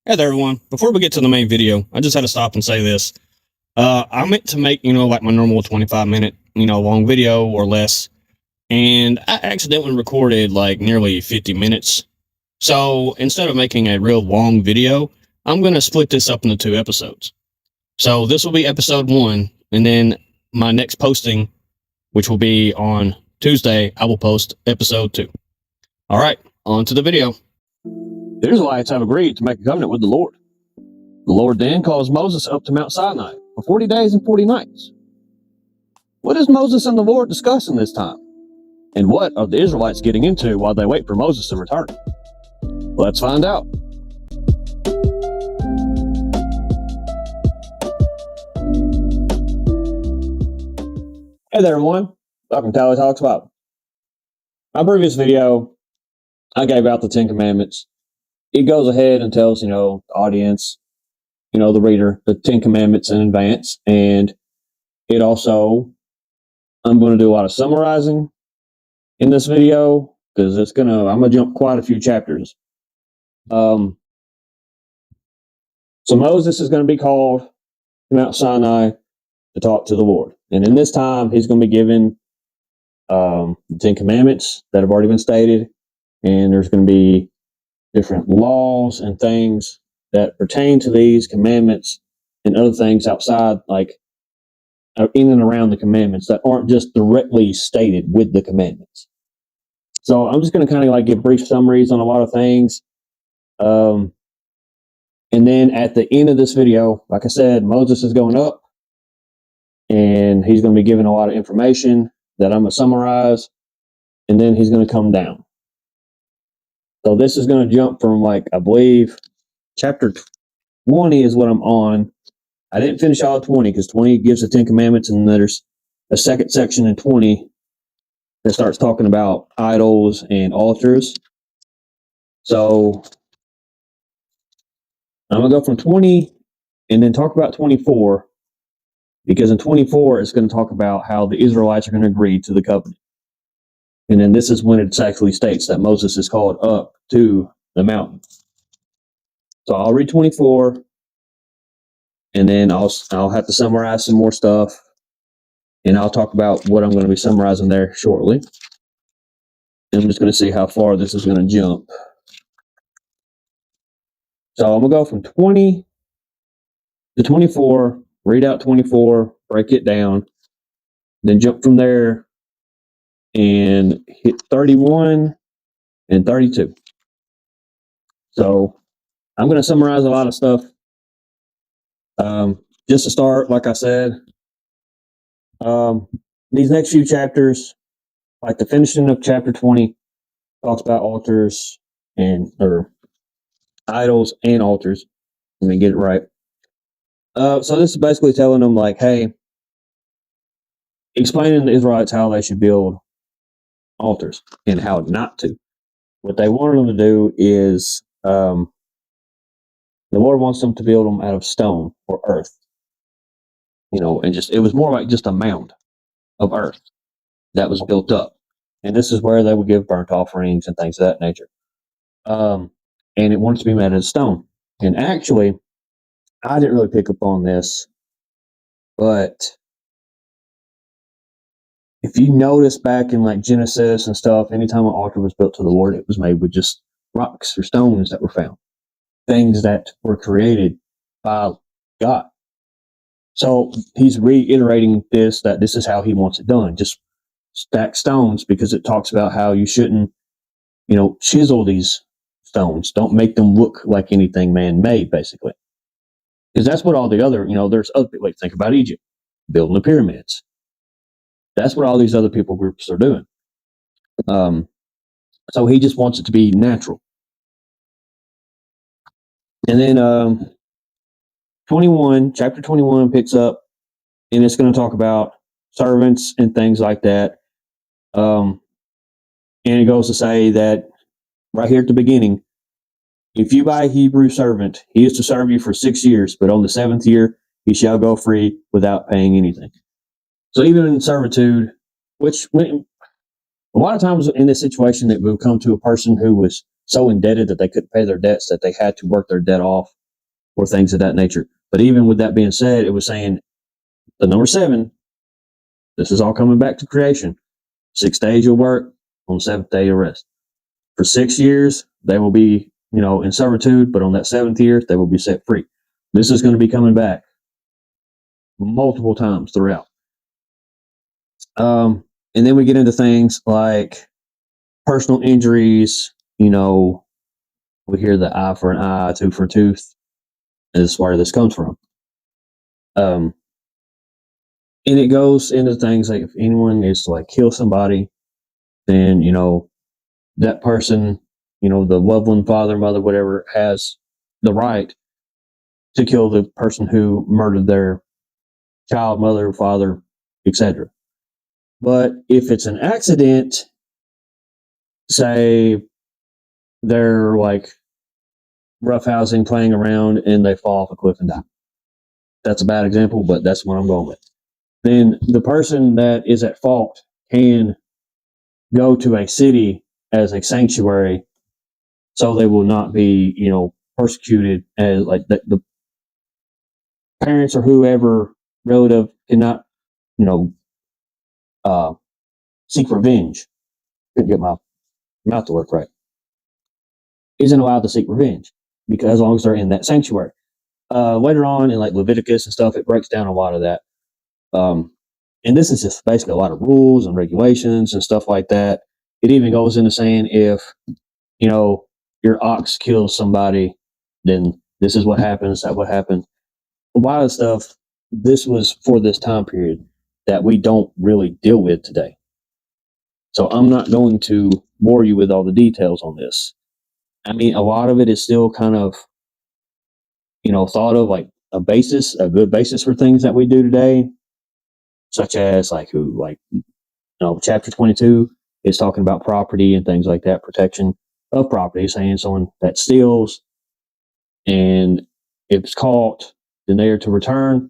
Hey there, everyone. Before we get to the main video, I just had to stop and say this. I meant to make, like my normal 25-minute, long video or less. And I accidentally recorded like nearly 50 minutes. So instead of making a real long video, I'm going to split this up into 2 episodes. So this will be episode 1. And then my next posting, which will be on Tuesday, I will post episode 2. All right, on to the video. The Israelites have agreed to make a covenant with the Lord. The Lord then calls Moses up to Mount Sinai for 40 days and 40 nights. What is Moses and the Lord discussing this time? And what are the Israelites getting into while they wait for Moses to return? Let's find out. Hey there, everyone. Welcome to Tally Talks Bible. My previous video, I gave out the 10 Commandments. It goes ahead and tells, the audience, the reader, the 10 Commandments in advance. And it also, I'm going to do a lot of summarizing in this video because I'm going to jump quite a few chapters. So Moses is going to be called to Mount Sinai to talk to the Lord. And in this time, he's going to be given the 10 Commandments that have already been stated. And there's going to be different laws and things that pertain to these commandments and other things outside, like in and around the commandments that aren't just directly stated with the commandments. So I'm just going to kind of give brief summaries on a lot of things. And then at the end of this video, like I said, Moses is going up and he's going to be given a lot of information that I'm going to summarize, and then he's going to come down. So this is going to jump from I believe chapter 20 is what I'm on. I didn't finish all of 20 because 20 gives the 10 Commandments, and there's a second section in 20 that starts talking about idols and altars. So I'm going to go from 20 and then talk about 24, because in 24 it's going to talk about how the Israelites are going to agree to the covenant. And then this is when it actually states that Moses is called up to the mountain. So I'll read 24, and then I'll have to summarize some more stuff, and I'll talk about what I'm going to be summarizing there shortly. And I'm just going to see how far this is going to jump. So I'm going to go from 20 to 24, read out 24, break it down, then jump from there and hit 31 and 32. So I'm going to summarize a lot of stuff. Just to start, like I said, these next few chapters, like the finishing of chapter 20, talks about altars or idols and altars. Let me get it right. So this is basically telling them hey, explaining to the Israelites how they should build altars and how not to. What they wanted them to do is, the Lord wants them to build them out of stone or earth, and it was more like just a mound of earth that was built up. And this is where they would give burnt offerings and things of that nature. And it wanted to be made out of stone. And actually, I didn't really pick up on this, but if you notice back in Genesis and stuff, anytime an altar was built to the Lord, it was made with just rocks or stones that were found, things that were created by God. So he's reiterating that this is how he wants it done. Just stack stones, because it talks about how you shouldn't, chisel these stones. Don't make them look like anything man-made, basically. Because that's what all the other, there's other people, think about Egypt, building the pyramids. That's what all these other people groups are doing. So he just wants it to be natural. And then chapter 21 picks up, and it's going to talk about servants and things like that. And it goes to say that right here at the beginning, if you buy a Hebrew servant, he is to serve you for 6 years, but on the 7th year, he shall go free without paying anything. So even in servitude, which a lot of times in this situation, it would come to a person who was so indebted that they couldn't pay their debts, that they had to work their debt off or things of that nature. But even with that being said, it was saying the number 7, this is all coming back to creation. 6 days you'll work, on the 7th day you'll rest. For 6 years, they will be, in servitude, but on that 7th year, they will be set free. This is going to be coming back multiple times throughout. And then we get into things like personal injuries. We hear the eye for an eye, tooth for a tooth. Is where this comes from. And it goes into things like if anyone is to kill somebody, then that person, the loved one, father, mother, whatever, has the right to kill the person who murdered their child, mother, father, etc. But if it's an accident, say they're roughhousing, playing around, and they fall off a cliff and die. That's a bad example, but that's what I'm going with. Then the person that is at fault can go to a city as a sanctuary, so they will not be, persecuted, as the parents or whoever relative cannot, seek revenge. Couldn't get my mouth to work right. Isn't allowed to seek revenge because as long as they're in that sanctuary. Later on in Leviticus and stuff, it breaks down a lot of that. And this is just basically a lot of rules and regulations and stuff like that. It even goes into saying if, your ox kills somebody, then this is what happens, that what happens. A lot of stuff, this was for this time period that we don't really deal with today. So I'm not going to bore you with all the details on this. I mean, a lot of it is still kind of, thought of like a good basis for things that we do today, such as chapter 22 is talking about property and things like that, protection of property, saying someone that steals and if it's caught, then they are to return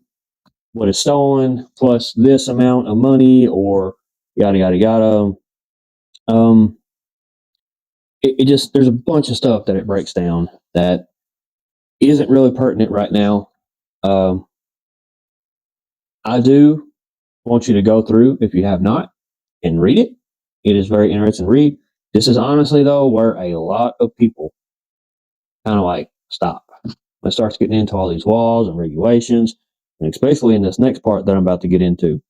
what is stolen plus this amount of money or yada, yada, yada. It just, there's a bunch of stuff that it breaks down that isn't really pertinent right now. I do want you to go through, if you have not, and read it. It is very interesting to read. This is honestly, though, where a lot of people kind of stop. It starts getting into all these laws and regulations, and especially in this next part that I'm about to get into.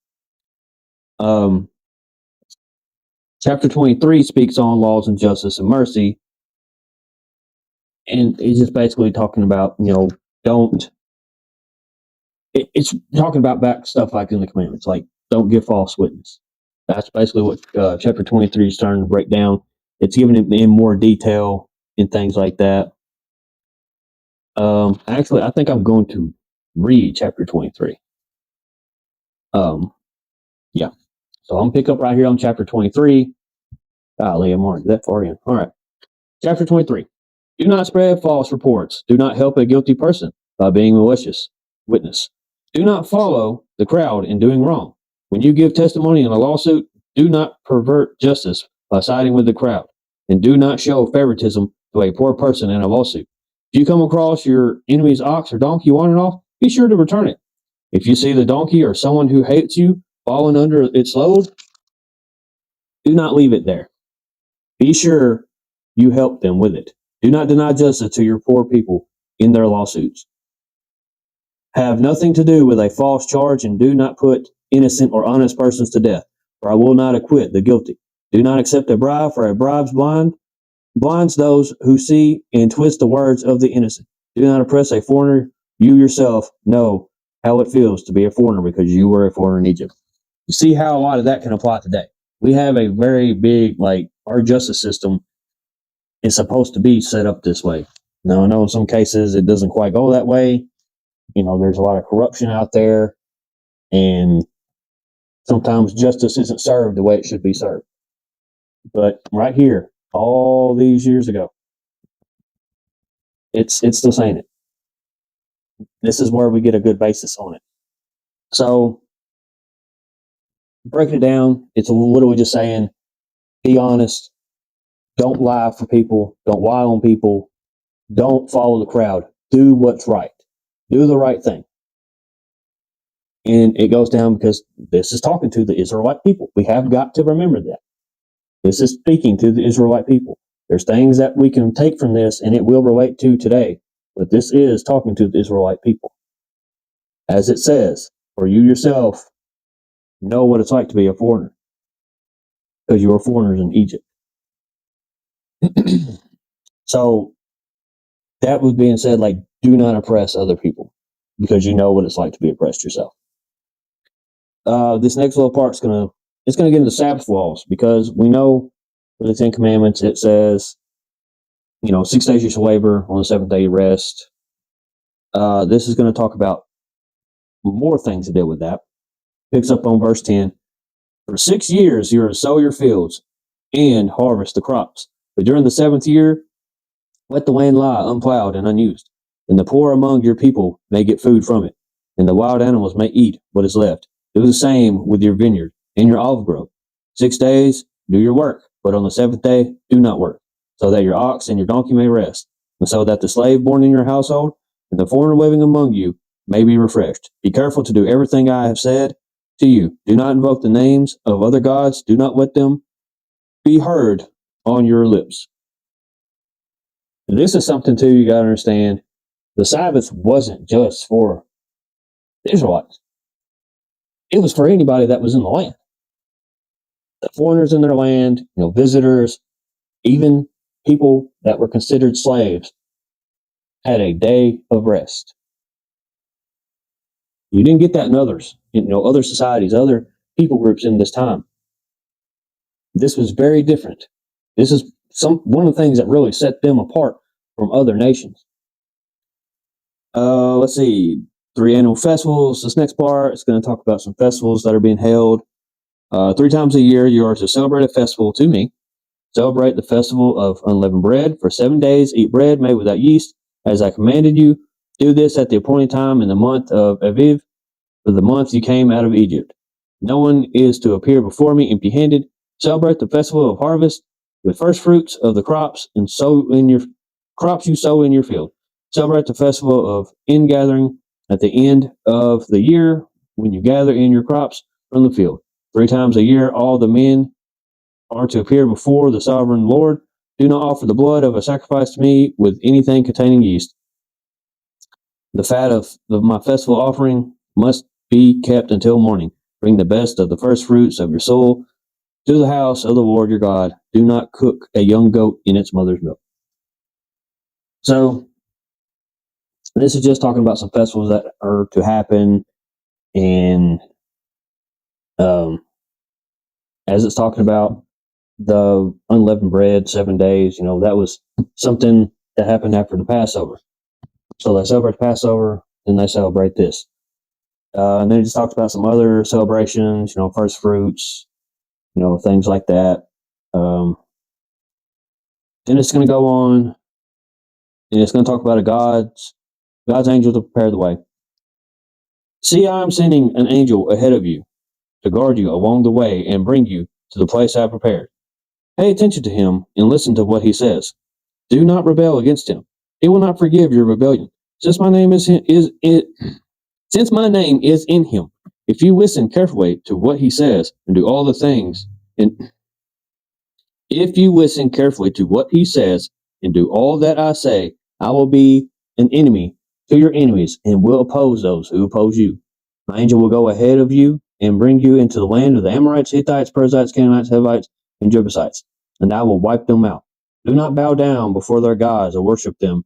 Chapter 23 speaks on laws and justice and mercy. And it's just basically talking about, it's talking about back stuff like in the commandments, like don't give false witness. That's basically what chapter 23 is starting to break down. It's giving it in more detail and things like that. Actually, I think I'm going to read chapter 23. Yeah. So I'm going to pick up right here on chapter 23. Golly, I'm already that far in. All right. Chapter 23. Do not spread false reports. Do not help a guilty person by being malicious witness. Do not follow the crowd in doing wrong. When you give testimony in a lawsuit, do not pervert justice by siding with the crowd. And do not show favoritism to a poor person in a lawsuit. If you come across your enemy's ox or donkey wandering off, be sure to return it. If you see the donkey or someone who hates you falling under its load, do not leave it there. Be sure you help them with it. Do not deny justice to your poor people in their lawsuits. Have nothing to do with a false charge and do not put innocent or honest persons to death, for I will not acquit the guilty. Do not accept a bribe, for a bribe blinds those who see and twist the words of the innocent. Do not oppress a foreigner. You yourself know how it feels to be a foreigner because you were a foreigner in Egypt. You see how a lot of that can apply today. We have a very big, our justice system is supposed to be set up this way. Now, I know in some cases it doesn't quite go that way. There's a lot of corruption out there, and sometimes justice isn't served the way it should be served. But right here, all these years ago, it's still saying it. This is where we get a good basis on it. So, breaking it down, it's literally just saying, be honest, don't lie for people, don't lie on people, don't follow the crowd, do what's right. Do the right thing. And it goes down because this is talking to the Israelite people. We have got to remember that. This is speaking to the Israelite people. There's things that we can take from this and it will relate to today, but this is talking to the Israelite people. As it says, for you yourself know what it's like to be a foreigner, because you were foreigners in Egypt. So that was being said, like, do not oppress other people, because you know what it's like to be oppressed yourself. This next little part's gonna get into Sabbath laws, because we know for the Ten Commandments it says, 6 days you shall labor, on the seventh day you rest. This is going to talk about more things to deal with that. Picks up on verse 10. For 6 years you are to sow your fields and harvest the crops, but during the seventh year let the land lie unplowed and unused, and the poor among your people may get food from it, and the wild animals may eat what is left. Do the same with your vineyard and your olive grove. 6 days do your work, but on the seventh day do not work, so that your ox and your donkey may rest, and so that the slave born in your household and the foreigner living among you may be refreshed. Be careful to do everything I have said to you. Do not invoke the names of other gods. Do not let them be heard on your lips. This is something too you got to understand. The Sabbath wasn't just for the Israelites. It was for anybody that was in the land. The foreigners in their land, visitors, even people that were considered slaves had a day of rest. You didn't get that in others, other societies, other people groups in this time. This was very different. This is one of the things that really set them apart from other nations. Let's see, 3 annual festivals. This next part is going to talk about some festivals that are being held. 3 times a year, you are to celebrate a festival to me. Celebrate the festival of unleavened bread. For 7 days, eat bread made without yeast, as I commanded you. Do this at the appointed time in the month of Aviv, for the month you came out of Egypt. No one is to appear before me empty-handed. Celebrate the festival of harvest with first fruits of the crops and sow in your crops you sow in your field. Celebrate the festival of ingathering at the end of the year, when you gather in your crops from the field. 3 times a year, all the men are to appear before the sovereign Lord. Do not offer the blood of a sacrifice to me with anything containing yeast. The fat of my festival offering must be kept until morning. Bring the best of the first fruits of your soul to the house of the Lord your God. Do not cook a young goat in its mother's milk. So, this is just talking about some festivals that are to happen, and as it's talking about the unleavened bread, 7 days, that was something that happened after the Passover. So they celebrate Passover, then they celebrate this. And then it just talks about some other celebrations, first fruits, things like that. Then it's going to go on, and it's going to talk about God's angel to prepare the way. See, I am sending an angel ahead of you to guard you along the way and bring you to the place I prepared. Pay attention to him and listen to what he says. Do not rebel against him. He will not forgive your rebellion. Since my name is in him, if you listen carefully to what he says and do all the things, and if you listen carefully to what he says and do all that I say, I will be an enemy to your enemies and will oppose those who oppose you. My angel will go ahead of you and bring you into the land of the Amorites, Hittites, Perizzites, Canaanites, Hivites, and Jebusites, and I will wipe them out. Do not bow down before their gods or worship them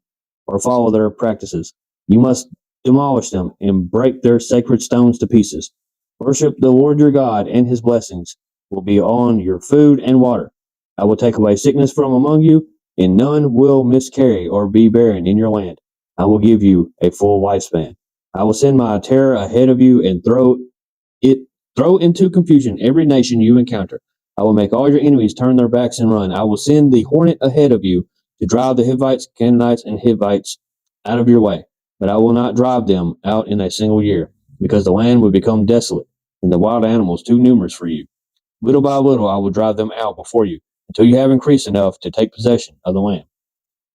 or follow their practices. You must demolish them and break their sacred stones to pieces. Worship the Lord your God, and his blessings will be on your food and water. I will take away sickness from among you, and none will miscarry or be barren in your land. I will give you a full lifespan. I will send my terror ahead of you and throw into confusion every nation you encounter. I will make all your enemies turn their backs and run. I will send the hornet ahead of you to drive the Hivites, Canaanites, and Hivites out of your way. But I will not drive them out in a single year, because the land will become desolate and the wild animals too numerous for you. Little by little I will drive them out before you, until you have increased enough to take possession of the land.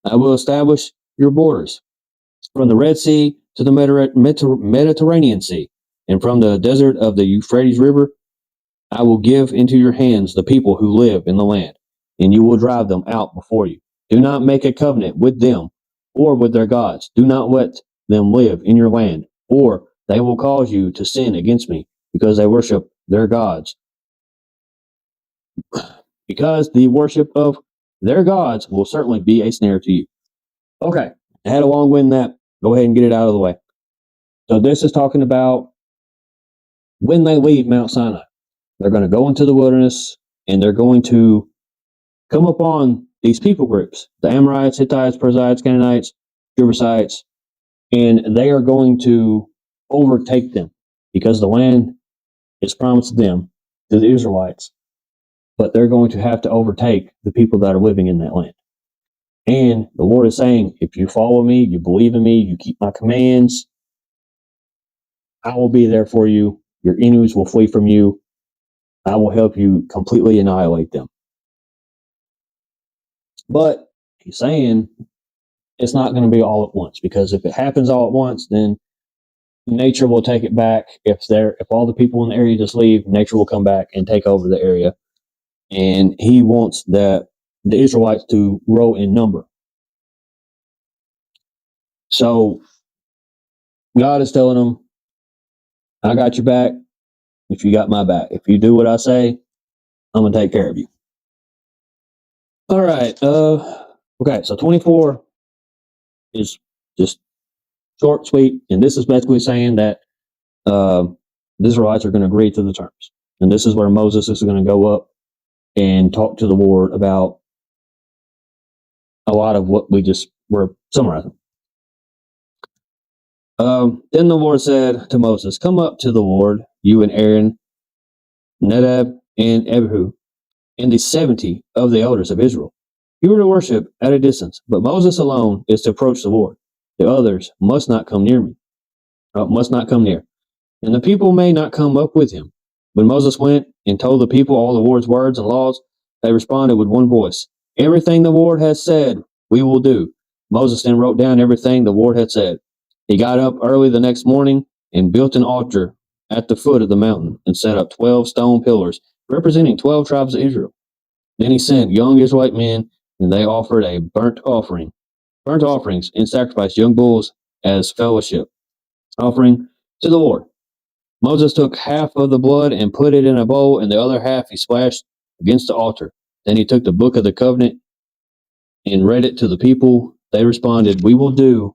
I will establish your borders from the Red Sea to the Mediterranean Sea, and from the desert of the Euphrates River, I will give into your hands the people who live in the land, and you will drive them out before you. Do not make a covenant with them or with their gods. Do not let them live in your land, or they will cause you to sin against me, because they worship their gods. Because the worship of their gods will certainly be a snare to you. Okay, I had a long wind that. Go ahead and get it out of the way. So this is talking about when they leave Mount Sinai. They're going to go into the wilderness, and they're going to come upon these people groups, the Amorites, Hittites, Perizzites, Canaanites, Jebusites, and they are going to overtake them because the land is promised to them, to the Israelites, but they're going to have to overtake the people that are living in that land. And the Lord is saying, if you follow me, you believe in me, you keep my commands, I will be there for you. Your enemies will flee from you. I will help you completely annihilate them. But he's saying it's not going to be all at once, because if it happens all at once, then nature will take it back. If all the people in the area just leave, nature will come back and take over the area. And he wants the Israelites to grow in number. So God is telling them, I got your back if you got my back. If you do what I say, I'm going to take care of you. All right. Okay, so 24 is just short, sweet, and this is basically saying that the Israelites are going to agree to the terms. And this is where Moses is going to go up and talk to the Lord about a lot of what we just were summarizing. Then the Lord said to Moses, come up to the Lord, you and Aaron, Nadab, and Abihu, and the 70 of the elders of Israel. You are to worship at a distance, but Moses alone is to approach the Lord. The others must not come near. And the people may not come up with him. When Moses went and told the people all the Lord's words and laws, they responded with one voice, everything the Lord has said, we will do. Moses then wrote down everything the Lord had said. He got up early the next morning and built an altar at the foot of the mountain and set up 12 stone pillars representing 12 tribes of Israel. Then he sent young Israelite men, and they offered a burnt offerings, and sacrificed young bulls as fellowship offering to the Lord. Moses took half of the blood and put it in a bowl, and the other half he splashed against the altar. Then he took the book of the covenant and read it to the people. They responded, we will do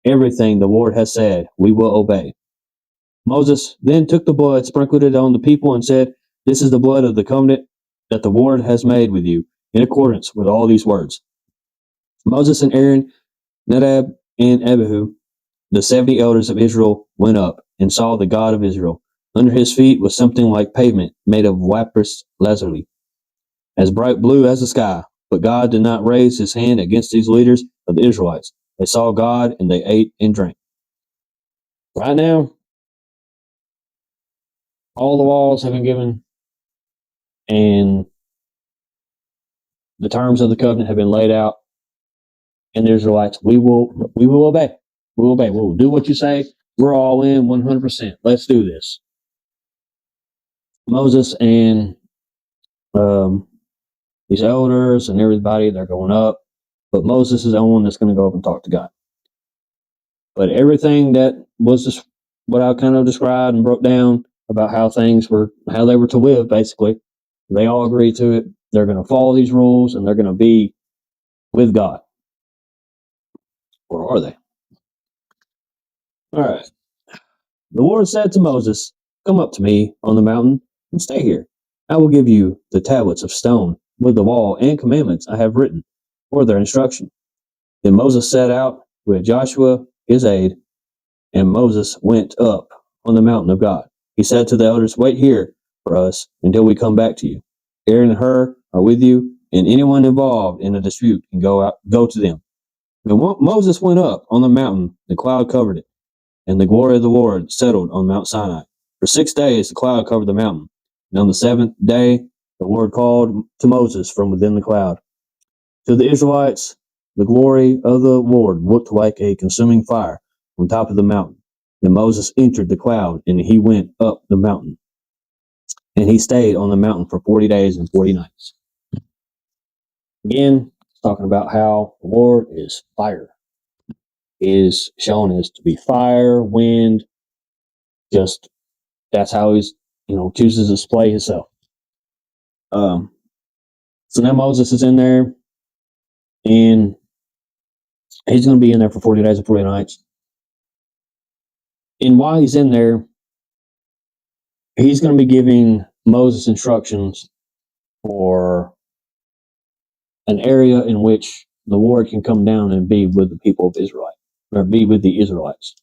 everything the Lord has said. We will obey. Moses then took the blood, sprinkled it on the people, and said, this is the blood of the covenant that the Lord has made with you, in accordance with all these words. Moses and Aaron, Nadab, and Abihu, the 70 elders of Israel, went up and saw the God of Israel. Under his feet was something like pavement made of lapis lazuli, as bright blue as the sky. But God did not raise his hand against these leaders of the Israelites. They saw God, and they ate and drank. Right now, all the laws have been given, and the terms of the covenant have been laid out. And the Israelites, we will obey. We will obey. We will do what you say. We're all in 100%. Let's do this. Moses and these elders and everybody, they're going up. But Moses is the only one that's going to go up and talk to God. But everything that was just what I kind of described and broke down about how they were to live, basically, they all agree to it. They're going to follow these rules, and they're going to be with God. Or are they? All right. The Lord said to Moses, come up to me on the mountain and stay here. I will give you the tablets of stone with the law and commandments I have written for their instruction. Then Moses set out with Joshua, his aide, and Moses went up on the mountain of God. He said to the elders, wait here for us until we come back to you. Aaron and Hur are with you, and anyone involved in a dispute can go to them. When Moses went up on the mountain, the cloud covered it, and the glory of the Lord settled on Mount Sinai. For 6 days the cloud covered the mountain, and on the seventh day the Lord called to Moses from within the cloud. To the Israelites, the glory of the Lord looked like a consuming fire on top of the mountain. And Moses entered the cloud, and he went up the mountain. And he stayed on the mountain for 40 days and 40 nights. Again, it's talking about how the Lord is fire. He is shown as to be fire, wind, just that's how he's, chooses to display himself. So now Moses is in there, and he's going to be in there for 40 days and 40 nights. And while he's in there, he's going to be giving Moses instructions for an area in which the Lord can come down and be with the people of Israel, or be with the Israelites.